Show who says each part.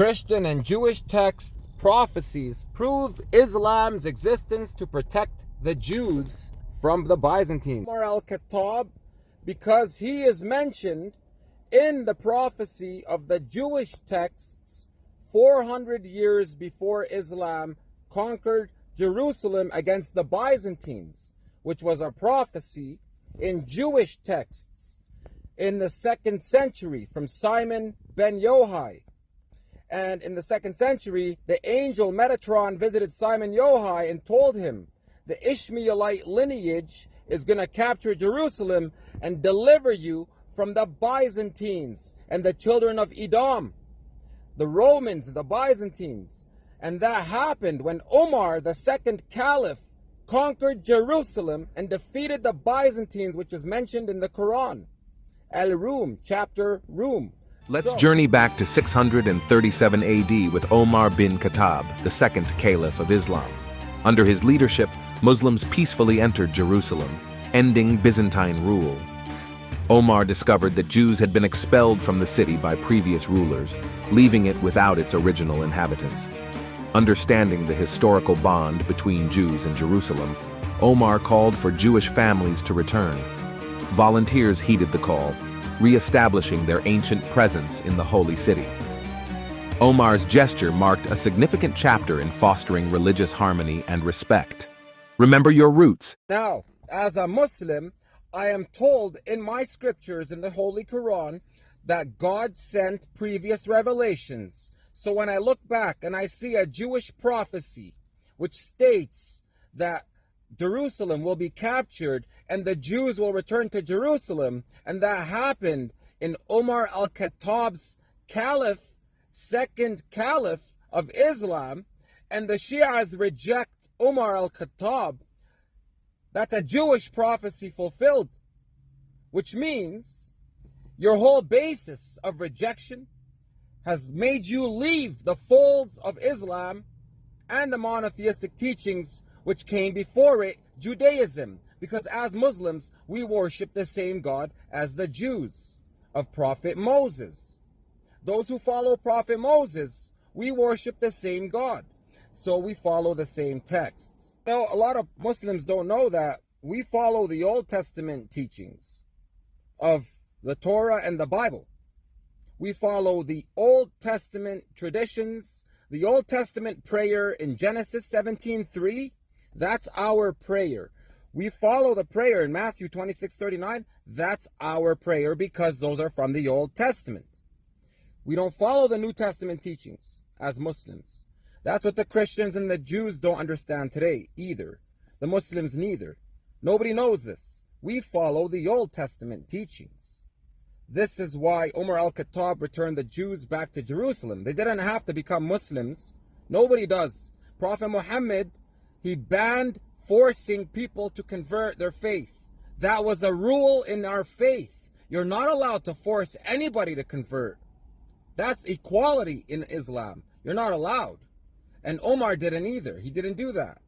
Speaker 1: Christian and Jewish text prophecies prove Islam's existence to protect the Jews from the Byzantines. Umar al-Khattab, because he is mentioned in the prophecy of the Jewish texts 400 years before Islam conquered Jerusalem against the Byzantines, which was a prophecy in Jewish texts in the 2nd century from Simon ben Yohai. And in the 2nd century, the angel Metatron visited Simon Yohai and told him the Ishmaelite lineage is going to capture Jerusalem and deliver you from the Byzantines and the children of Edom, the Romans, the Byzantines. And that happened when Umar, the 2nd Caliph, conquered Jerusalem and defeated the Byzantines, which is mentioned in the Quran. Al-Rum, chapter Rum.
Speaker 2: Let's journey back to 637 AD with Omar bin Khattab, the 2nd Caliph of Islam. Under his leadership, Muslims peacefully entered Jerusalem, ending Byzantine rule. Omar discovered that Jews had been expelled from the city by previous rulers, leaving it without its original inhabitants. Understanding the historical bond between Jews and Jerusalem, Omar called for Jewish families to return. Volunteers heeded the call, re-establishing their ancient presence in the holy city. Omar's gesture marked a significant chapter in fostering religious harmony and respect. Remember your roots.
Speaker 1: Now, as a Muslim, I am told in my scriptures in the Holy Quran that God sent previous revelations. So when I look back and I see a Jewish prophecy which states that Jerusalem will be captured and the Jews will return to Jerusalem, and that happened in Umar al-Khattab's caliph, 2nd Caliph of Islam, and the Shias reject Umar al-Khattab, that's a Jewish prophecy fulfilled, which means your whole basis of rejection has made you leave the folds of Islam and the monotheistic teachings which came before it, Judaism, because as Muslims, we worship the same God as the Jews of Prophet Moses. Those who follow Prophet Moses, we worship the same God. So we follow the same texts. Now, a lot of Muslims don't know that we follow the Old Testament teachings of the Torah and the Bible. We follow the Old Testament traditions, the Old Testament prayer in Genesis 17:3. That's our prayer. We follow the prayer in Matthew 26:39. That's our prayer because those are from the Old Testament. We don't follow the New Testament teachings as Muslims. That's what the Christians and the Jews don't understand today either. The Muslims neither. Nobody knows this. We follow the Old Testament teachings. This is why Umar al-Khattab returned the Jews back to Jerusalem. They didn't have to become Muslims. Nobody does. Prophet Muhammad, he banned forcing people to convert their faith. That was a rule in our faith. You're not allowed to force anybody to convert. That's equality in Islam. You're not allowed. And Omar didn't either. He didn't do that.